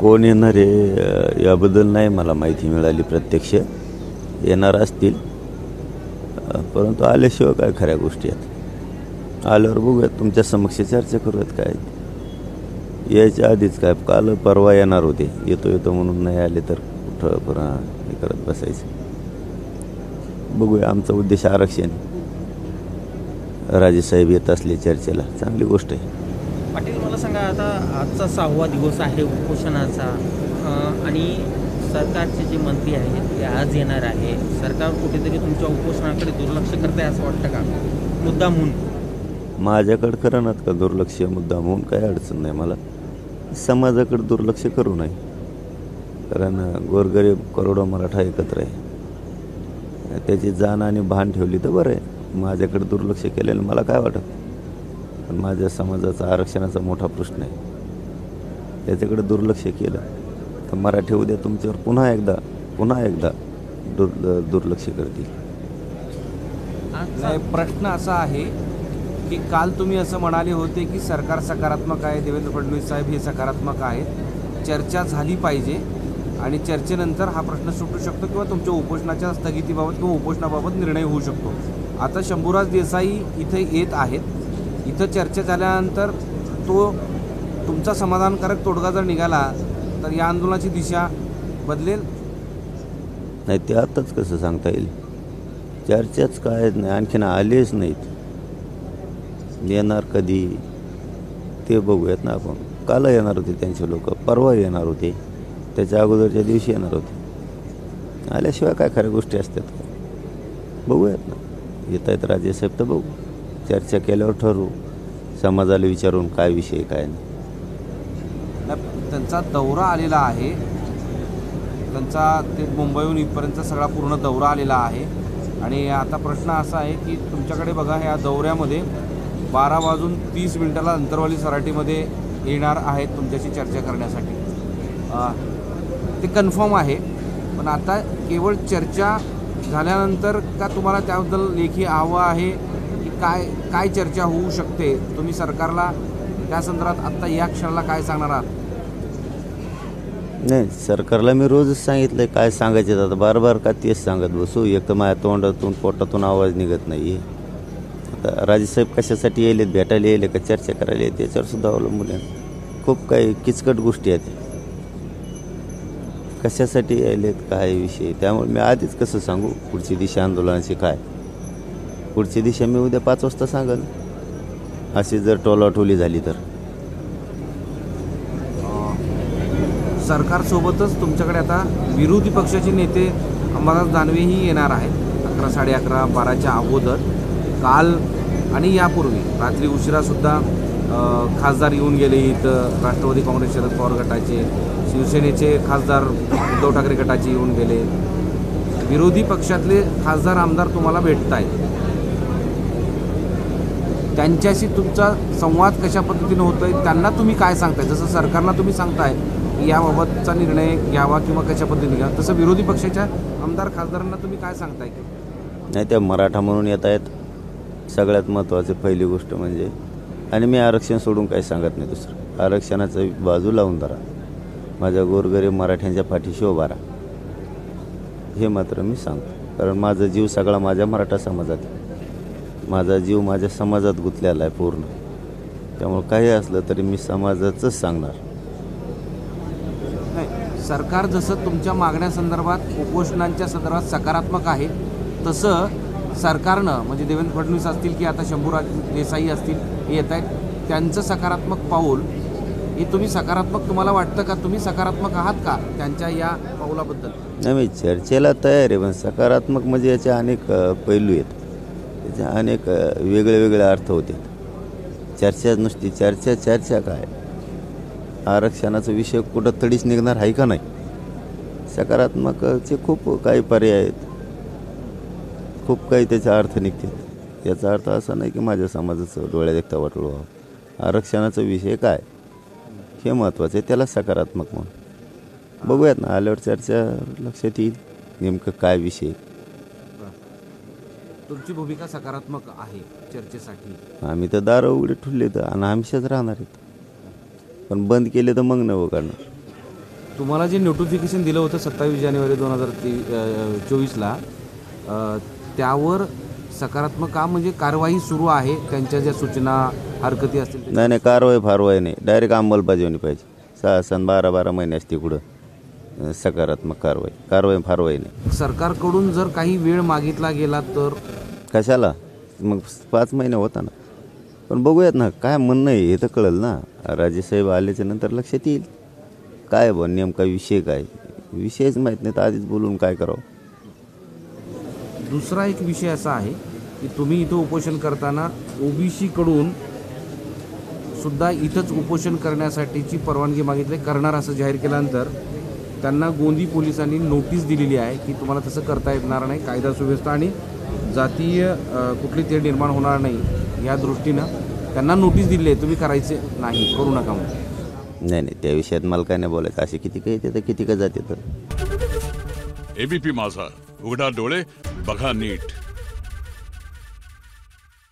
कोण येणार आहे याबद्दल नाही मला माहिती मिळाली प्रत्यक्ष. येणार असतील, परंतु आल्याशिवाय काय खऱ्या गोष्टी आहेत. आल्यावर बघूयात, तुमच्या समक्ष चर्चा करूयात. काय यायच्या आधीच काय काल परवा येणार होते, येतो म्हणून नाही आले तर कुठं पुन्हा हे करत बसायचं. बघूया, आमचा उद्देश आरक्षण. राजेसाहेब येत असले चर्चेला चांगली गोष्ट आहे. पाटील, मला सांगा, आता आजचा 6वा दिवस आहे उपोषणाचा आणि सरकारचे जे मंत्री आहेत ते आज येणार आहे. सरकार कुठेतरी तुमच्या उपोषणाकडे दुर्लक्ष करत आहे असं वाटतं का, मुद्दाम म्हणून? माझ्याकडे करणार का दुर्लक्ष मुद्दाम म्हणून? काही अडचण नाही मला. समाजाकडे दुर्लक्ष करू नये, कारण गोरगरीब करोडो मराठा एकत्र आहे. त्याची जाण आणि भान ठेवली तर बरं आहे. माझ्याकडे दुर्लक्ष केलेलं मला काय वाटत, पण माझ्या समाजाचा आरक्षणाचा मोठा प्रश्न आहे. त्याच्याकडे दुर्लक्ष केलं तर मराठी उद्या तुमच्यावर पुन्हा एकदा दुर्लक्ष करतील. प्रश्न असा आहे की काल तुम्ही असं म्हणाले होते की सरकार सकारात्मक आहे, देवेंद्र फडणवीस साहेब हे सकारात्मक आहेत, चर्चा झाली पाहिजे आणि चर्चेनंतर हा प्रश्न सुटू शकतो किंवा तुमच्या उपोषणाच्या स्थगितीबाबत किंवा उपोषणाबाबत निर्णय होऊ शकतो. आता शंभूराज देसाई इथे येत आहेत. इथं चर्चा झाल्यानंतर तो तुमचा समाधानकारक तोडगा जर निघाला तर या आंदोलनाची दिशा बदलेल? नाही, ते आताच कसं सांगता येईल? चर्चाच काय नाही, आणखीन आलेच नाहीत. येणार कधी ते बघूयात ना आपण. काल येणार होते त्यांचे लोक, परवा येणार होते, त्याच्या अगोदरच्या दिवशी येणार होते. आल्याशिवाय काय खऱ्या गोष्टी असतात? बघूयात ना. येत आहेत राजेसाहेब तर बघू, चर्चा केल्यावर ठरवू, समाजाला विचारून काय विषय काय नाही. त्यांचा दौरा आलेला आहे, त्यांचा ते मुंबईहून इथपर्यंतचा सगळा पूर्ण दौरा आलेला आहे. आणि आता प्रश्न असा आहे की तुमच्याकडे बघा, ह्या दौऱ्यामध्ये 12:30 अंतरवाली सराटीमध्ये येणार आहेत तुमच्याशी चर्चा करण्यासाठी. ते कन्फर्म आहे, पण आता केवळ चर्चा झाल्यानंतर का तुम्हाला त्याबद्दल लेखी अहवाल आहे की काय चर्चा होऊ शकते? तुम्ही सरकारला त्या संदर्भात आत्ता या क्षणाला काय सांगणार आहात? नाही, सरकारला मी रोजच सांगितलं काय सांगायचे. आता बार का तेच सांगत बसू? एक तर माझ्या तोंडातून पोटातून आवाज निघत नाही. आता राजेसाहेब कशासाठी येलेत, भेटायला येले का चर्चा करायला येते, त्याच्यावर सुद्धा अवलंबून आहे. खूप काही किचकट गोष्टी आहेत, कशासाठी यायलेत काय विषय. त्यामुळे मी आधीच कसं सांगू पुढची दिशा आंदोलनाची काय? पुढची दिशा मी उद्या 5 वाजता सांगेन, अशी जर टोलाटोली झाली तर. सरकारसोबतच तुमच्याकडे आता विरोधी पक्षाचे नेते अंबादास दानवेही येणार आहेत 11, 11:30, 12च्या अगोदर. काल आणि यापूर्वी रात्री उशिरासुद्धा खासदार येऊन गेले इथं. राष्ट्रवादी काँग्रेस शरद पवार गटाचे, शिवसेनेचे खासदार उद्धव ठाकरे गटाचे येऊन गेले. विरोधी पक्षातले खासदार आमदार तुम्हाला भेटत आहेत. त्यांच्याशी तुमचा संवाद कशा पद्धतीने होतोय, त्यांना तुम्ही काय सांगताय? जसं सरकारला तुम्ही सांगताय की याबाबतचा निर्णय घ्यावा किंवा कशा पद्धतीने घ्यावा, तसं विरोधी पक्षाच्या आमदार खासदारांना तुम्ही काय सांगताय? की नाही, त्या मराठा म्हणून येत आहेत. सगळ्यात महत्त्वाची पहिली गोष्ट म्हणजे, आणि मी आरक्षण सोडून काही सांगत नाही. दुसरं, आरक्षणाचं बाजू लावून धरा, माझ्या गोरगरीब मराठ्यांच्या पाठीशी उभा राहा, हे मात्र मी सांगतो. कारण माझा जीव सगळा माझ्या मराठा समाजात, माझा जीव माझ्या समाजात गुंतलेला आहे पूर्ण. त्यामुळे काही असलं तरी मी समाजाचंच सांगणार. नाही, सरकार जसं तुमच्या मागण्यासंदर्भात, उपोषणांच्या संदर्भात सकारात्मक आहे, तसं सरकारनं म्हणजे देवेंद्र फडणवीस असतील की आता शंभूराज देसाई असतील हे येत आहेत, त्यांचं सकारात्मक पाऊल हे तुम्ही सकारात्मक तुम्हाला वाटतं का? तुम्ही सकारात्मक आहात का त्यांच्या या पाऊलाबद्दल? नाही, मी चर्चेला तयार आहे, पण सकारात्मक म्हणजे याचे अनेक पैलू आहेत, त्याचे अनेक वेगळे अर्थ होते. चर्चा नुसती चर्चा काय? आरक्षणाचा विषय कुठं तडीच निघणार आहे का नाही? सकारात्मकचे खूप काही पर्याय आहेत, खूप काही त्याचा अर्थ निघतात. याचा अर्थ असा नाही की माझ्या समाजाचं डोळ्यात एकटा वाटोळं व्हावं. आरक्षणाचा विषय काय हे महत्त्वाचं आहे, त्याला सकारात्मक म्हणून बघूयात ना. आल्यावर चर्चा लक्षात येईल नेमकं काय विषय. तुमची भूमिका सकारात्मक आहे चर्चेसाठी? आम्ही तर दारं उघडे ठुले तर आणि आमच्याच राहणार आहेत, पण बंद केले तर मग नवं करणार. तुम्हाला जे नोटिफिकेशन दिलं होतं 27 जानेवारी 2024ला त्यावर सकारात्मक काम म्हणजे कारवाई सुरू आहे, त्यांच्या ज्या सूचना हरकती असतील नाही नाही, कारवाई नाही, डायरेक्ट अंमलबजावणी पाहिजे. 6 12 महिने असते कुठं सकारात्मक कारवाई नाही. सरकारकडून जर काही वेळ मागितला गेला तर कशाला? मग 5 महिने होता ना. पण बघूयात ना काय म्हणणं आहे, हे तर कळेल ना. राजेसाहेब आल्याच्या नंतर लक्षात येईल काय बघ नेमका विषय काय. विषयच माहीत नाही तर आधीच बोलून काय करावं. दुसरा एक विषय असा आहे की तुम्ही इथं उपोषण करताना ओबीसी कडून सुद्धा इथंच उपोषण करण्यासाठीची परवानगी मागितली करणार असं जाहीर केल्यानंतर त्यांना गोंदी पोलिसांनी नोटीस दिलेली आहे की तुम्हाला तसं करता येणार नाही, कायदा सुव्यवस्था आणि जातीय कुठली ते निर्माण होणार नाही या दृष्टीनं त्यांना नोटीस दिली आहे, तुम्ही करायचे नाही, करू नका म्हणून. नाही त्या विषयात मला काय नाही बोलायचं. असे किती काय येते तर किती का जाते तर. एबीपी माझा, उघडा डोळे बघा नीट.